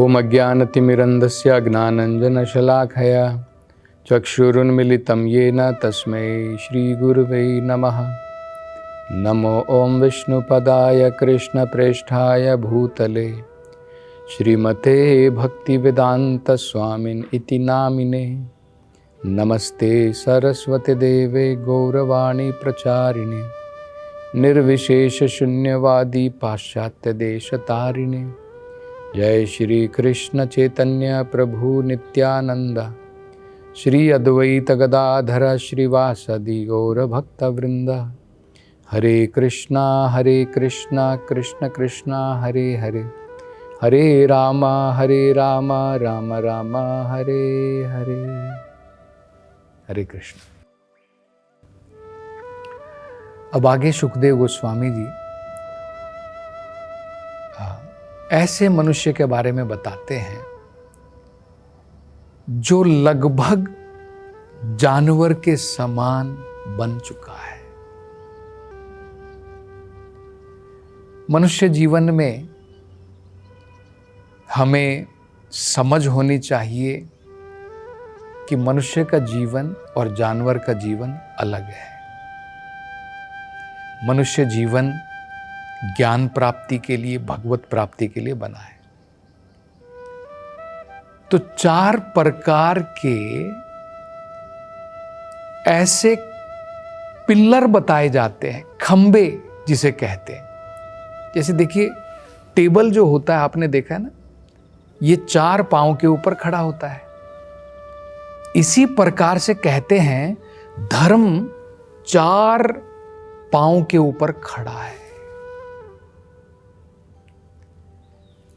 ओम अज्ञानतिमिरन्धस्य ज्ञानाञ्जनशलाखया चक्षुरुन्मिलितं येन तस्मै श्रीगुरुवे नमः। नमो ओम विष्णुपदाय कृष्णप्रेष्ठाय भूतले श्रीमते भक्तिवेदान्तस्वामिन् इति नामिने। नमस्ते सरस्वती देवे गौरवाणी प्रचारिणे निर्विशेषशून्यवादी पाश्चात्यदेशतारिणे। जय श्री कृष्ण चैतन्य प्रभु नित्यानंद श्री अद्वैत गदाधर श्रीवासदि गौरभक्तवृंद। हरे कृष्णा कृष्ण कृष्णा हरे हरे, हरे राम राम राम हरे हरे। हरे कृष्ण। अब आगे सुखदेव गोस्वामी जी ऐसे मनुष्य के बारे में बताते हैं जो लगभग जानवर के समान बन चुका है। मनुष्य जीवन में हमें समझ होनी चाहिए कि मनुष्य का जीवन और जानवर का जीवन अलग है। मनुष्य जीवन ज्ञान प्राप्ति के लिए, भगवत प्राप्ति के लिए बना है। तो 4 प्रकार के ऐसे पिल्लर बताए जाते हैं, खंबे जिसे कहते हैं। जैसे देखिए, टेबल जो होता है आपने देखा है ना, ये 4 पांव के ऊपर खड़ा होता है। इसी प्रकार से कहते हैं धर्म 4 पांव के ऊपर खड़ा है।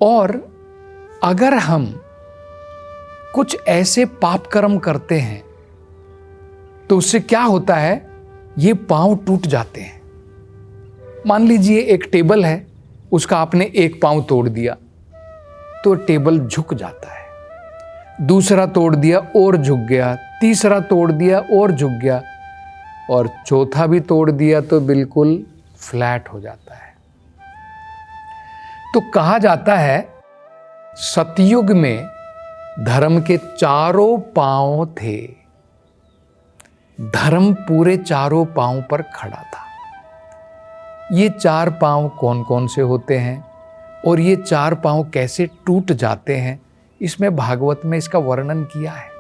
और अगर हम कुछ ऐसे पाप कर्म करते हैं तो उससे क्या होता है, ये पांव टूट जाते हैं। मान लीजिए एक टेबल है, उसका आपने एक पांव तोड़ दिया तो टेबल झुक जाता है। दूसरा तोड़ दिया और झुक गया, तीसरा तोड़ दिया और झुक गया, और चौथा भी तोड़ दिया तो बिल्कुल फ्लैट हो जाता है। तो कहा जाता है सतयुग में धर्म के 4 पांव थे। धर्म पूरे 4 पांव पर खड़ा था। ये 4 पांव कौन कौन से होते हैं और ये 4 पांव कैसे टूट जाते हैं, इसमें भागवत में इसका वर्णन किया है।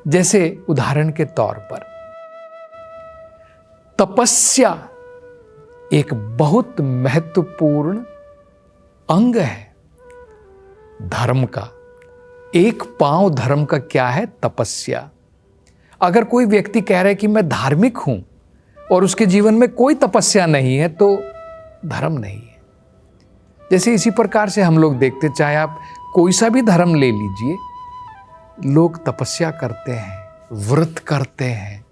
जैसे उदाहरण के तौर पर तपस्या एक बहुत महत्वपूर्ण अंग है धर्म का। एक पांव धर्म का क्या है? तपस्या। अगर कोई व्यक्ति कह रहा है कि मैं धार्मिक हूं और उसके जीवन में कोई तपस्या नहीं है तो धर्म नहीं है। जैसे इसी प्रकार से हम लोग देखते, चाहे आप कोई सा भी धर्म ले लीजिए, लोग तपस्या करते हैं, व्रत करते हैं,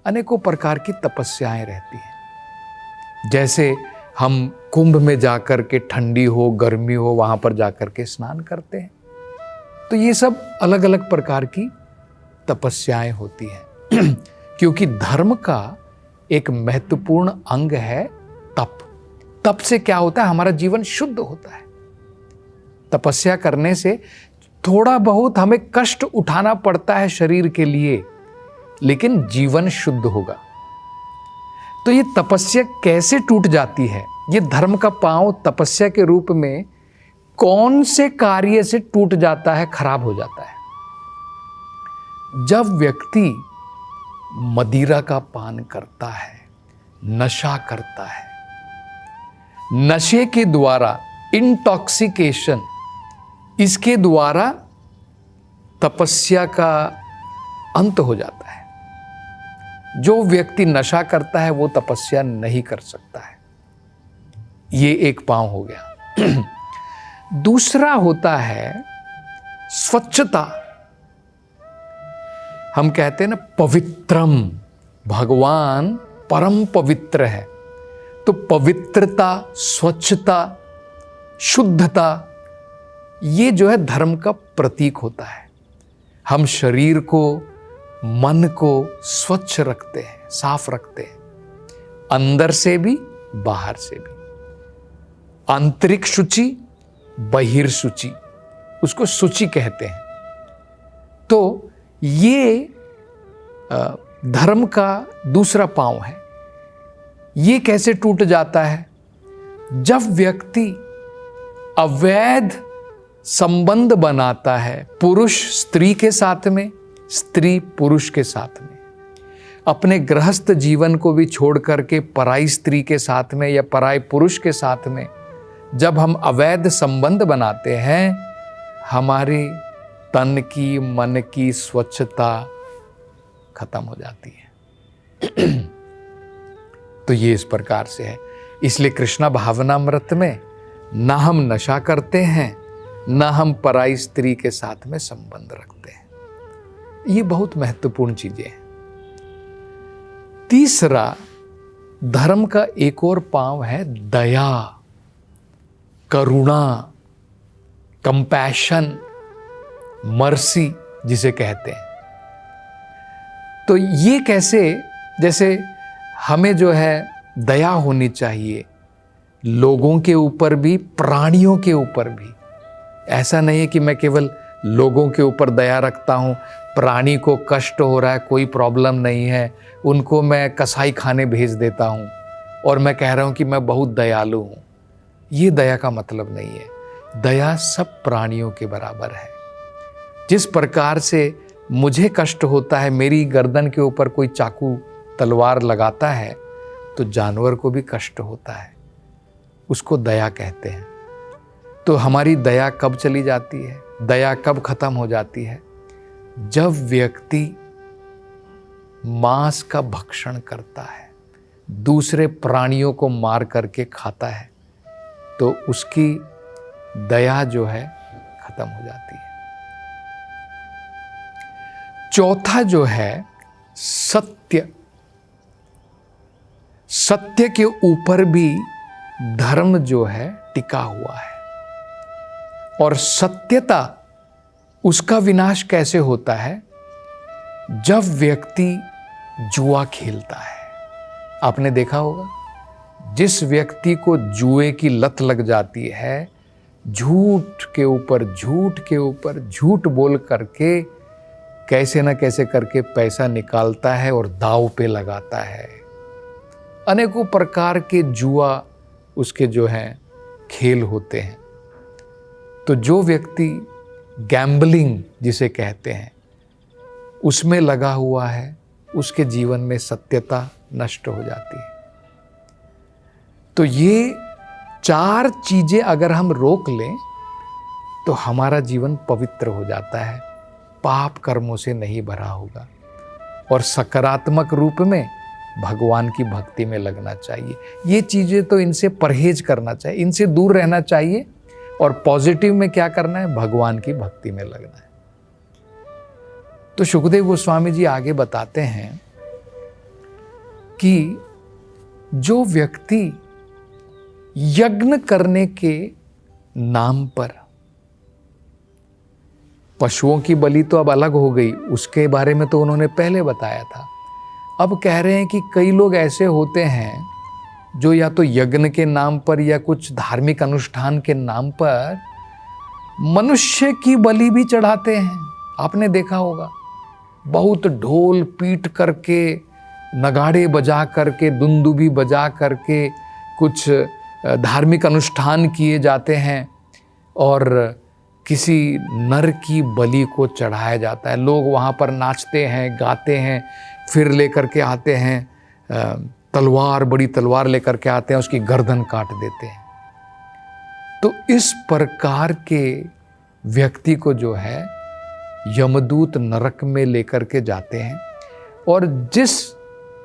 अनेकों प्रकार की तपस्याएं रहती हैं। जैसे हम कुंभ में जाकर के, ठंडी हो गर्मी हो, वहां पर जाकर के स्नान करते हैं। तो ये सब अलग अलग प्रकार की तपस्याएं होती हैं क्योंकि धर्म का एक महत्वपूर्ण अंग है तप। तप से क्या होता है, हमारा जीवन शुद्ध होता है। तपस्या करने से थोड़ा बहुत हमें कष्ट उठाना पड़ता है शरीर के लिए, लेकिन जीवन शुद्ध होगा। तो ये तपस्या कैसे टूट जाती है? ये धर्म का पांव तपस्या के रूप में कौन से कार्य से टूट जाता है, खराब हो जाता है? जब व्यक्ति मदिरा का पान करता है, नशा करता है, नशे के द्वारा, इंटॉक्सिकेशन, इसके द्वारा तपस्या का अंत हो जाता है। जो व्यक्ति नशा करता है वो तपस्या नहीं कर सकता है। ये एक पांव हो गया। दूसरा होता है स्वच्छता। हम कहते हैं ना पवित्रम, भगवान परम पवित्र है। तो पवित्रता, स्वच्छता, शुद्धता, ये जो है धर्म का प्रतीक होता है। हम शरीर को, मन को स्वच्छ रखते हैं, साफ रखते हैं, अंदर से भी बाहर से भी। आंतरिक शुचि, बहिर्शुचि, उसको शुचि कहते हैं। तो ये धर्म का दूसरा पांव है। ये कैसे टूट जाता है? जब व्यक्ति अवैध संबंध बनाता है, पुरुष स्त्री के साथ में, स्त्री पुरुष के साथ में, अपने गृहस्थ जीवन को भी छोड़ करके पराई स्त्री के साथ में या पराई पुरुष के साथ में जब हम अवैध संबंध बनाते हैं, हमारी तन की, मन की स्वच्छता खत्म हो जाती है। तो ये इस प्रकार से है। इसलिए कृष्णा भावनामृत में ना हम नशा करते हैं, ना हम पराई स्त्री के साथ में संबंध रखते हैं। ये बहुत महत्वपूर्ण चीजें हैं। तीसरा, धर्म का एक और पांव है दया, करुणा, कंपैशन, मर्सी जिसे कहते हैं। तो ये कैसे, जैसे हमें जो है दया होनी चाहिए लोगों के ऊपर भी, प्राणियों के ऊपर भी। ऐसा नहीं है कि मैं केवल लोगों के ऊपर दया रखता हूं, प्राणी को कष्ट हो रहा है, कोई प्रॉब्लम नहीं है, उनको मैं कसाई खाने भेज देता हूं और मैं कह रहा हूं कि मैं बहुत दयालु हूं। ये दया का मतलब नहीं है। दया सब प्राणियों के बराबर है। जिस प्रकार से मुझे कष्ट होता है, मेरी गर्दन के ऊपर कोई चाकू तलवार लगाता है, तो जानवर को भी कष्ट होता है, उसको दया कहते हैं। तो हमारी दया कब चली जाती है, दया कब खत्म हो जाती है? जब व्यक्ति मांस का भक्षण करता है, दूसरे प्राणियों को मार करके खाता है, तो उसकी दया जो है खत्म हो जाती है। चौथा जो है सत्य। सत्य के ऊपर भी धर्म जो है टिका हुआ है। और सत्यता, उसका विनाश कैसे होता है? जब व्यक्ति जुआ खेलता है। आपने देखा होगा, जिस व्यक्ति को जुए की लत लग जाती है, झूठ के ऊपर झूठ बोल करके कैसे ना कैसे करके पैसा निकालता है और दांव पे लगाता है। अनेकों प्रकार के जुआ उसके जो हैं खेल होते हैं। तो जो व्यक्ति गैम्बलिंग जिसे कहते हैं उसमें लगा हुआ है, उसके जीवन में सत्यता नष्ट हो जाती है। तो ये 4 चीजें अगर हम रोक लें तो हमारा जीवन पवित्र हो जाता है, पाप कर्मों से नहीं भरा होगा और सकारात्मक रूप में भगवान की भक्ति में लगना चाहिए। ये चीजें तो इनसे परहेज करना चाहिए, इनसे दूर रहना चाहिए और पॉजिटिव में क्या करना है? भगवान की भक्ति में लगना है। तो सुखदेव गोस्वामी जी आगे बताते हैं कि जो व्यक्ति यज्ञ करने के नाम पर, पशुओं की बलि तो अब अलग हो गई, उसके बारे में तो उन्होंने पहले बताया था। अब कह रहे हैं कि कई लोग ऐसे होते हैं जो या तो यज्ञ के नाम पर या कुछ धार्मिक अनुष्ठान के नाम पर मनुष्य की बलि भी चढ़ाते हैं। आपने देखा होगा, बहुत ढोल पीट करके, नगाड़े बजा करके, दुंदुभी बजा करके कुछ धार्मिक अनुष्ठान किए जाते हैं और किसी नर की बलि को चढ़ाया जाता है। लोग वहाँ पर नाचते हैं, गाते हैं, फिर लेकर के आते हैं तलवार, बड़ी तलवार लेकर के आते हैं, उसकी गर्दन काट देते हैं। तो इस प्रकार के व्यक्ति को जो है यमदूत नरक में लेकर के जाते हैं। और जिस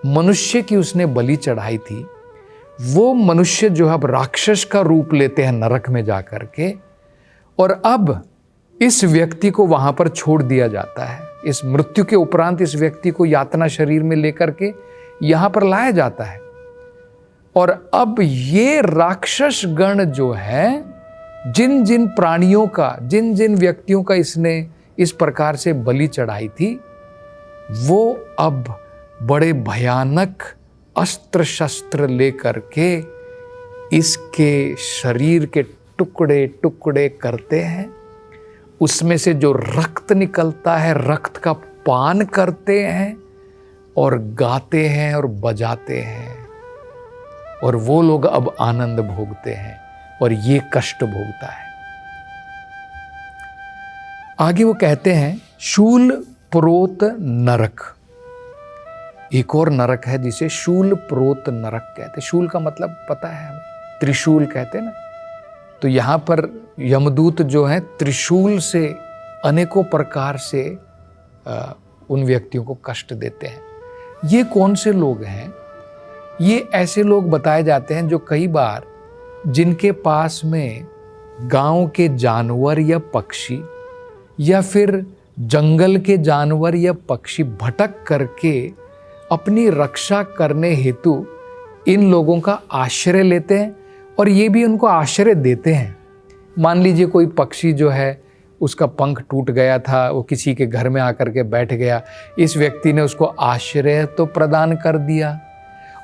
मनुष्य की उसने बलि चढ़ाई थी, वो मनुष्य जो अब राक्षस का रूप लेते हैं नरक में जाकर के, और अब इस व्यक्ति को वहां पर छोड़ दिया जाता है। इस मृत्यु के उपरांत इस व्यक्ति को यातना शरीर में लेकर के यहां पर लाया जाता है। और अब ये राक्षस गण जो है, जिन जिन प्राणियों का, जिन जिन व्यक्तियों का इसने इस प्रकार से बलि चढ़ाई थी, वो अब बड़े भयानक अस्त्र शस्त्र लेकर के इसके शरीर के टुकड़े टुकड़े करते हैं उसमें से जो रक्त निकलता है, रक्त का पान करते हैं और गाते हैं और बजाते हैं, और वो लोग अब आनंद भोगते हैं और ये कष्ट भोगता है। आगे वो कहते हैं शूल प्रोत नरक। एक और नरक है जिसे शूल प्रोत नरक कहते हैं। शूल का मतलब पता है हमें, त्रिशूल कहते हैं ना। तो यहाँ पर यमदूत जो है त्रिशूल से अनेकों प्रकार से उन व्यक्तियों को कष्ट देते हैं। ये कौन से लोग हैं? ये ऐसे लोग बताए जाते हैं जो कई बार जिनके पास में गांव के जानवर या पक्षी या फिर जंगल के जानवर या पक्षी भटक करके अपनी रक्षा करने हेतु इन लोगों का आश्रय लेते हैं और ये भी उनको आश्रय देते हैं। मान लीजिए कोई पक्षी जो है उसका पंख टूट गया था, वो किसी के घर में आकर के बैठ गया, इस व्यक्ति ने उसको आश्रय तो प्रदान कर दिया,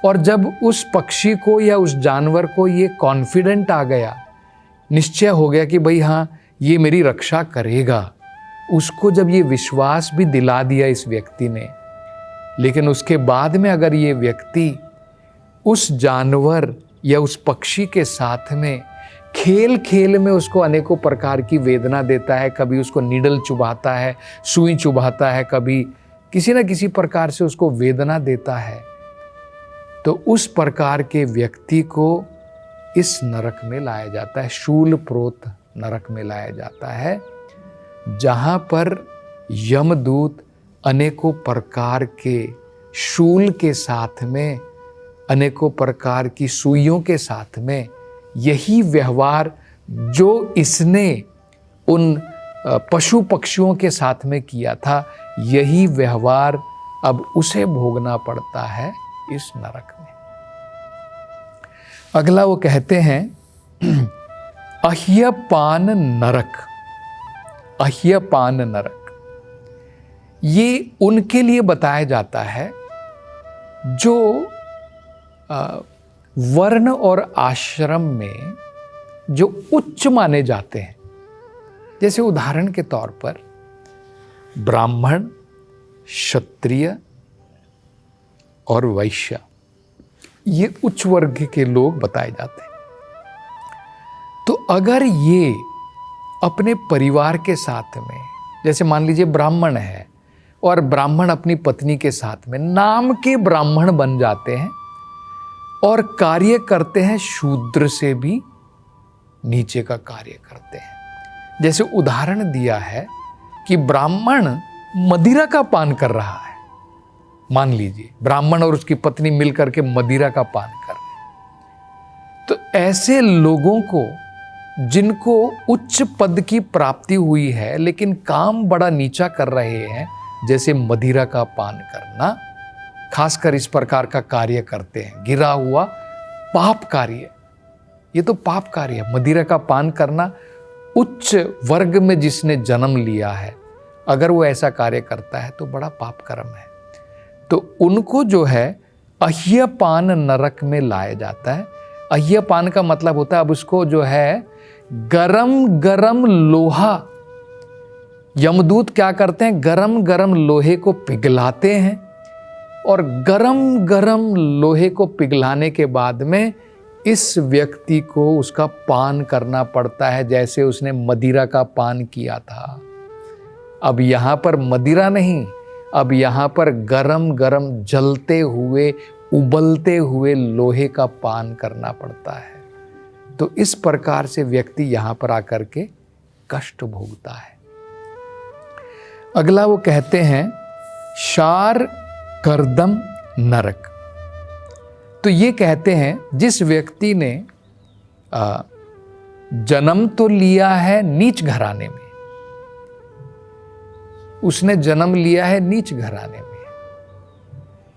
और जब उस पक्षी को या उस जानवर को ये कॉन्फिडेंट आ गया, निश्चय हो गया कि भाई हाँ ये मेरी रक्षा करेगा, उसको जब ये विश्वास भी दिला दिया इस व्यक्ति ने, लेकिन उसके बाद में अगर ये व्यक्ति उस जानवर या उस पक्षी के साथ में खेल खेल में उसको अनेकों प्रकार की वेदना देता है, कभी उसको नीडल चुभाता है, सुई चुभाता है, कभी किसी न किसी प्रकार से उसको वेदना देता है, तो उस प्रकार के व्यक्ति को इस नरक में लाया जाता है, शूल प्रोत नरक में लाया जाता है, जहाँ पर यमदूत अनेकों प्रकार के शूल के साथ में, अनेकों प्रकार की सुइयों के साथ में यही व्यवहार जो इसने उन पशु पक्षियों के साथ में किया था, यही व्यवहार अब उसे भोगना पड़ता है इस नरक में। अगला वो कहते हैं अह्यपान नरक। अह्यपान नरक ये उनके लिए बताया जाता है जो वर्ण और आश्रम में जो उच्च माने जाते हैं। जैसे उदाहरण के तौर पर ब्राह्मण, क्षत्रिय और वैश्य, ये उच्च वर्ग के लोग बताए जाते हैं। तो अगर ये अपने परिवार के साथ में, जैसे मान लीजिए ब्राह्मण है और ब्राह्मण अपनी पत्नी के साथ में नाम के ब्राह्मण बन जाते हैं और कार्य करते हैं शूद्र से भी नीचे का कार्य करते हैं। जैसे उदाहरण दिया है कि ब्राह्मण मदिरा का पान कर रहा है, मान लीजिए ब्राह्मण और उसकी पत्नी मिलकर के मदिरा का पान कर रहे हैं, तो ऐसे लोगों को जिनको उच्च पद की प्राप्ति हुई है लेकिन काम बड़ा नीचा कर रहे हैं, जैसे मदिरा का पान करना, खासकर इस प्रकार का कार्य करते हैं, गिरा हुआ पाप कार्य, ये तो पाप कार्य है। मदिरा का पान करना, उच्च वर्ग में जिसने जन्म लिया है अगर वो ऐसा कार्य करता है तो बड़ा पाप कर्म है। तो उनको जो है अह्यपान नरक में लाया जाता है। अह्यपान का मतलब होता है अब उसको जो है गरम गरम लोहा, यमदूत क्या करते हैं, गरम गरम लोहे को पिघलाते हैं और गरम गरम लोहे को पिघलाने के बाद में इस व्यक्ति को उसका पान करना पड़ता है, जैसे उसने मदिरा का पान किया था। अब यहाँ पर मदिरा नहीं, अब यहाँ पर गरम गरम जलते हुए उबलते हुए लोहे का पान करना पड़ता है। तो इस प्रकार से व्यक्ति यहाँ पर आकर के कष्ट भोगता है। अगला वो कहते हैं शार कर्दम नरक। तो ये कहते हैं जिस व्यक्ति ने जन्म तो लिया है नीच घराने में, उसने जन्म लिया है नीच घराने में,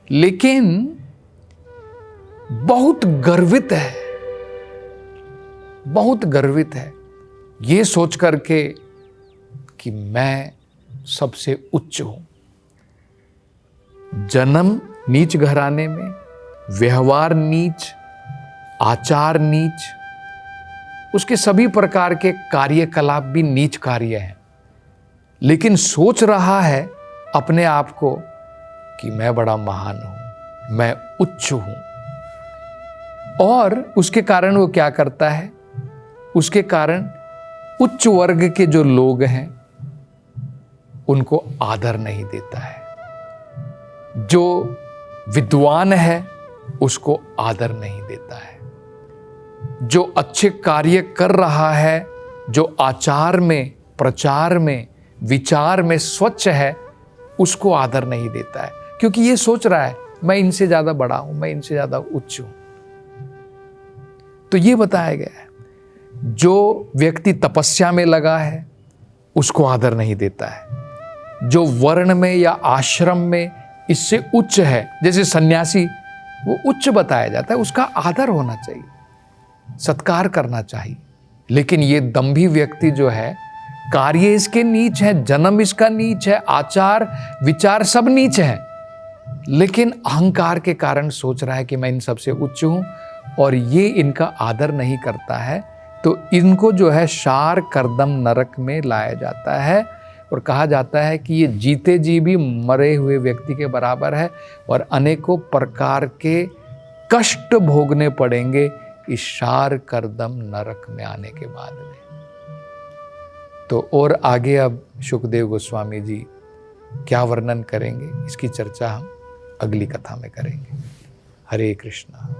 लेकिन बहुत गर्वित है, बहुत गर्वित है ये सोच करके कि मैं सबसे उच्च हूं। जन्म नीच घराने में, व्यवहार नीच, आचार नीच, उसके सभी प्रकार के कार्यकलाप भी नीच कार्य हैं, लेकिन सोच रहा है अपने आप को कि मैं बड़ा महान हूं, मैं उच्च हूं, और उसके कारण वो क्या करता है, उसके कारण उच्च वर्ग के जो लोग हैं उनको आदर नहीं देता है, जो विद्वान है उसको आदर नहीं देता है, जो अच्छे कार्य कर रहा है, जो आचार में, प्रचार में, विचार में स्वच्छ है, उसको आदर नहीं देता है, क्योंकि ये सोच रहा है मैं इनसे ज्यादा बड़ा हूं, मैं इनसे ज्यादा उच्च हूं। तो ये बताया गया है, जो व्यक्ति तपस्या में लगा है उसको आदर नहीं देता है, जो वर्ण में या आश्रम में इससे उच्च है, जैसे सन्यासी वो उच्च बताया जाता है, उसका आदर होना चाहिए, सत्कार करना चाहिए। लेकिन ये दंभी व्यक्ति जो है, कार्य इसके नीच है, जन्म इसका नीच है, आचार विचार सब नीच है, लेकिन अहंकार के कारण सोच रहा है कि मैं इन सबसे उच्च हूं, और ये इनका आदर नहीं करता है, तो इनको जो है शार कर्दम नरक में लाया जाता है, और कहा जाता है कि ये जीते जी भी मरे हुए व्यक्ति के बराबर है, और अनेकों प्रकार के कष्ट भोगने पड़ेंगे इस शार कर्दम नरक में आने के बाद में। तो और आगे अब शुकदेव गोस्वामी जी क्या वर्णन करेंगे, इसकी चर्चा हम अगली कथा में करेंगे। हरे कृष्णा।